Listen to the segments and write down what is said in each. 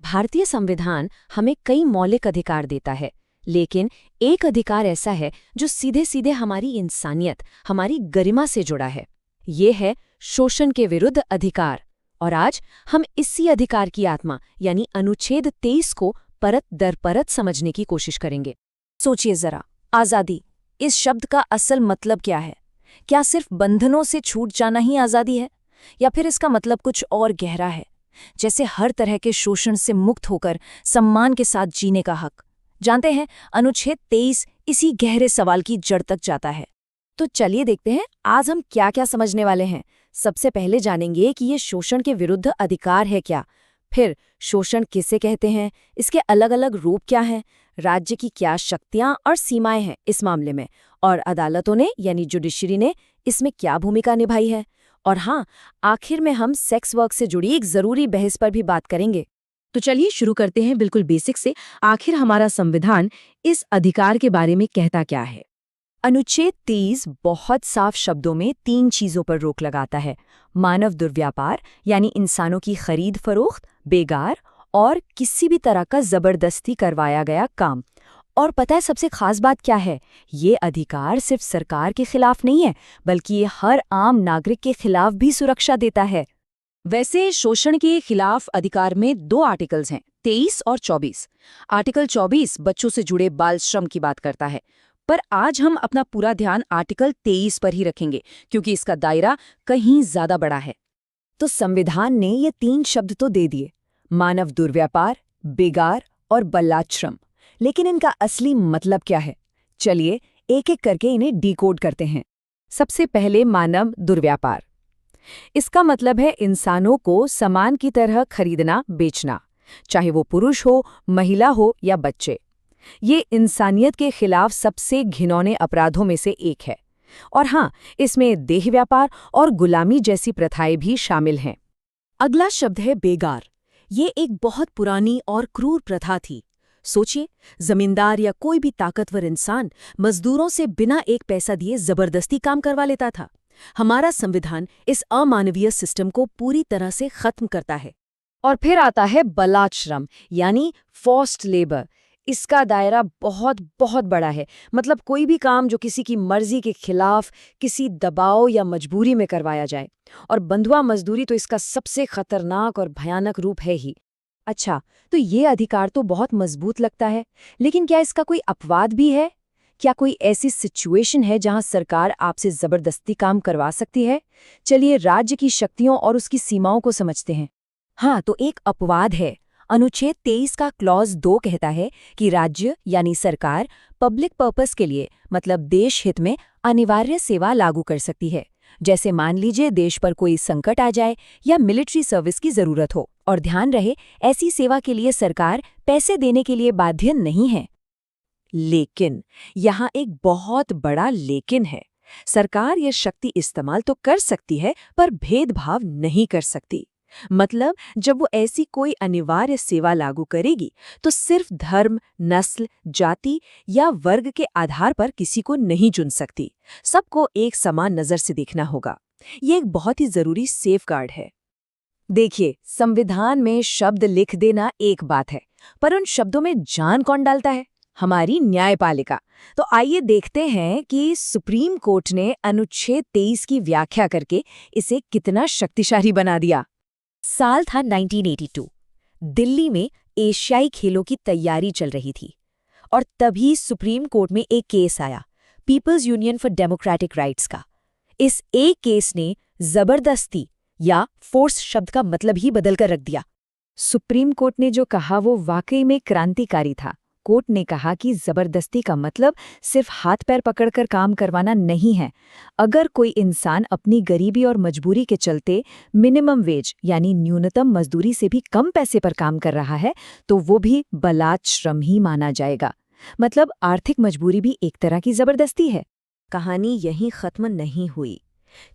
भारतीय संविधान हमें कई मौलिक अधिकार देता है, लेकिन एक अधिकार ऐसा है जो सीधे सीधे हमारी इंसानियत, हमारी गरिमा से जुड़ा है। ये है शोषण के विरुद्ध अधिकार। और आज हम इसी अधिकार की आत्मा यानी अनुच्छेद 23 को परत दर परत समझने की कोशिश करेंगे। सोचिए जरा, आज़ादी इस शब्द का असल मतलब क्या है? क्या सिर्फ बंधनों से छूट जाना ही आज़ादी है, या फिर इसका मतलब कुछ और गहरा है, जैसे हर तरह के शोषण से मुक्त होकर सम्मान के साथ जीने का हक? जानते हैं, अनुच्छेद 23 इसी गहरे सवाल की जड़ तक जाता है। तो चलिए देखते हैं आज हम क्या क्या समझने वाले हैं। सबसे पहले जानेंगे कि ये शोषण के विरुद्ध अधिकार है क्या, फिर शोषण किसे कहते हैं, इसके अलग अलग रूप क्या हैं, राज्य की क्या शक्तियां और सीमाएं हैं इस मामले में, और अदालतों ने यानी जुडिशरी ने इसमें क्या भूमिका निभाई है। और हाँ, आखिर में हम सेक्स वर्क से जुड़ी एक जरूरी बहस पर भी बात करेंगे। तो चलिए शुरू करते हैं बिल्कुल बेसिक से। आखिर हमारा संविधान इस अधिकार के बारे में कहता क्या है? अनुच्छेद 23 बहुत साफ शब्दों में 3 चीजों पर रोक लगाता है: मानव दुर्व्यापार यानी इंसानों की खरीद फरोख्त, बेगार और किसी भी तरह का जबरदस्ती करवाया गया काम। और पता है सबसे खास बात क्या है? ये अधिकार सिर्फ सरकार के खिलाफ नहीं है, बल्कि ये हर आम नागरिक के खिलाफ भी सुरक्षा देता है। वैसे शोषण के खिलाफ अधिकार में 2 आर्टिकल्स हैं, 23 और 24। आर्टिकल 24 बच्चों से जुड़े बाल श्रम की बात करता है, पर आज हम अपना पूरा ध्यान आर्टिकल 23 पर ही रखेंगे, क्योंकि इसका दायरा कहीं ज्यादा बड़ा है। तो संविधान ने ये 3 शब्द तो दे दिए, मानव दुर्व्यापार, बेगार और बलात्श्रम, लेकिन इनका असली मतलब क्या है? चलिए एक एक करके इन्हें डिकोड करते हैं। सबसे पहले मानव दुर्व्यापार। इसका मतलब है इंसानों को सामान की तरह खरीदना, बेचना, चाहे वो पुरुष हो, महिला हो या बच्चे। ये इंसानियत के खिलाफ सबसे घिनौने अपराधों में से एक है। और हाँ, इसमें देह व्यापार और गुलामी जैसी प्रथाएं भी शामिल हैं। अगला शब्द है बेगार। ये एक बहुत पुरानी और क्रूर प्रथा थी। सोचिए, जमींदार या कोई भी ताकतवर इंसान मजदूरों से बिना एक पैसा दिए जबरदस्ती काम करवा लेता था। हमारा संविधान इस अमानवीय सिस्टम को पूरी तरह से खत्म करता है। और फिर आता है बलात्श्रम यानी फोर्स्ड लेबर। इसका दायरा बहुत बहुत बड़ा है। मतलब कोई भी काम जो किसी की मर्जी के खिलाफ, किसी दबाव या मजबूरी में करवाया जाए। और बंधुआ मजदूरी तो इसका सबसे खतरनाक और भयानक रूप है ही। अच्छा, तो ये अधिकार तो बहुत मजबूत लगता है, लेकिन क्या इसका कोई अपवाद भी है? क्या कोई ऐसी सिचुएशन है जहां सरकार आपसे जबरदस्ती काम करवा सकती है? चलिए राज्य की शक्तियों और उसकी सीमाओं को समझते हैं। हाँ, तो एक अपवाद है। अनुच्छेद 23 का क्लॉज 2 कहता है कि राज्य यानी सरकार पब्लिक पर्पस के लिए, मतलब देश हित में, अनिवार्य सेवा लागू कर सकती है। जैसे मान लीजिए देश पर कोई संकट आ जाए या मिलिट्री सर्विस की जरूरत हो। और ध्यान रहे, ऐसी सेवा के लिए सरकार पैसे देने के लिए बाध्य नहीं है। लेकिन यहाँ एक बहुत बड़ा लेकिन है। सरकार ये शक्ति इस्तेमाल तो कर सकती है, पर भेदभाव नहीं कर सकती। मतलब जब वो ऐसी कोई अनिवार्य सेवा लागू करेगी तो सिर्फ धर्म, नस्ल, जाति या वर्ग के आधार पर किसी को नहीं चुन सकती। सबको एक समान नजर से देखना होगा। ये एक बहुत ही जरूरी सेफगार्ड है। देखिए, संविधान में शब्द लिख देना एक बात है, पर उन शब्दों में जान कौन डालता है? हमारी न्यायपालिका। तो आइए देखते हैं कि सुप्रीम कोर्ट ने अनुच्छेद 23 की व्याख्या करके इसे कितना शक्तिशाली बना दिया। साल था 1982। दिल्ली में एशियाई खेलों की तैयारी चल रही थी और तभी सुप्रीम कोर्ट में एक केस आया, people's union for democratic rights का। इस एक केस ने जबरदस्ती या फोर्स शब्द का मतलब ही बदलकर रख दिया। सुप्रीम कोर्ट ने जो कहा वो वाकई में क्रांतिकारी था। कोर्ट ने कहा कि जबरदस्ती का मतलब सिर्फ हाथ पैर पकड़कर काम करवाना नहीं है। अगर कोई इंसान अपनी गरीबी और मजबूरी के चलते मिनिमम वेज यानी न्यूनतम मजदूरी से भी कम पैसे पर काम कर रहा है, तो वो भी बलात्श्रम ही माना जाएगा। मतलब आर्थिक मजबूरी भी एक तरह की जबरदस्ती है। कहानी यहीं खत्म नहीं हुई।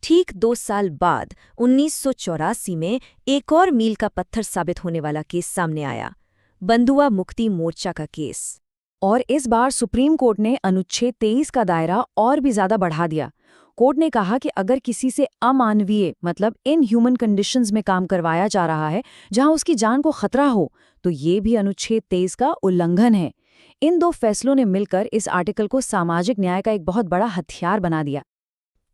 ठीक 2 साल बाद 1984 में एक और मील का पत्थर साबित होने वाला केस सामने आया, बंधुआ मुक्ति मोर्चा का केस। और इस बार सुप्रीम कोर्ट ने अनुच्छेद 23 का दायरा और भी ज्यादा बढ़ा दिया। कोर्ट ने कहा कि अगर किसी से अमानवीय मतलब इनह्यूमन कंडीशंस में काम करवाया जा रहा है जहां उसकी जान को खतरा हो, तो ये भी अनुच्छेद 23 का उल्लंघन है। इन दो फैसलों ने मिलकर इस आर्टिकल को सामाजिक न्याय का एक बहुत बड़ा हथियार बना दिया।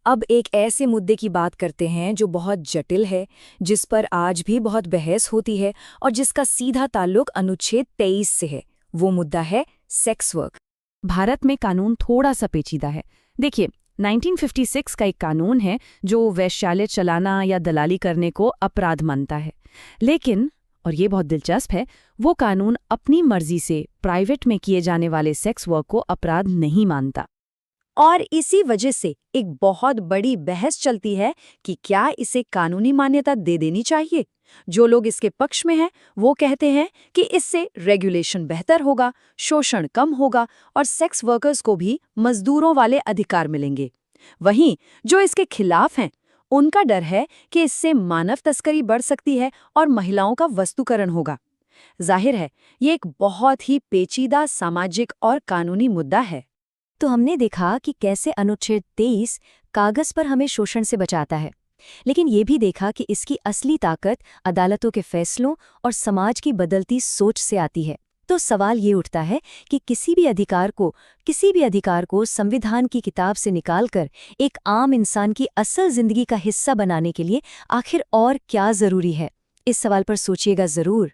अब एक ऐसे मुद्दे की बात करते हैं जो बहुत जटिल है, जिस पर आज भी बहुत बहस होती है और जिसका सीधा ताल्लुक अनुच्छेद 23 से है। वो मुद्दा है सेक्स वर्क। भारत में कानून थोड़ा सा पेचीदा है। देखिए, 1956 का एक कानून है जो वैश्यालय चलाना या दलाली करने को अपराध मानता है। लेकिन, और ये बहुत दिलचस्प है, वो कानून अपनी मर्जी से प्राइवेट में किए जाने वाले सेक्स वर्क को अपराध नहीं मानता। और इसी वजह से एक बहुत बड़ी बहस चलती है कि क्या इसे कानूनी मान्यता दे देनी चाहिए। जो लोग इसके पक्ष में हैं, वो कहते हैं कि इससे रेगुलेशन बेहतर होगा, शोषण कम होगा और सेक्स वर्कर्स को भी मजदूरों वाले अधिकार मिलेंगे। वहीं जो इसके खिलाफ हैं, उनका डर है कि इससे मानव तस्करी बढ़ सकती है और महिलाओं का वस्तुकरण होगा। जाहिर है, ये एक बहुत ही पेचीदा सामाजिक और कानूनी मुद्दा है। तो हमने देखा कि कैसे अनुच्छेद 23 कागज पर हमें शोषण से बचाता है, लेकिन ये भी देखा कि इसकी असली ताकत अदालतों के फैसलों और समाज की बदलती सोच से आती है। तो सवाल ये उठता है कि किसी भी अधिकार को संविधान की किताब से निकालकर एक आम इंसान की असल जिंदगी का हिस्सा बनाने के लिए आखिर और क्या जरूरी है? इस सवाल पर सोचिएगा जरूर।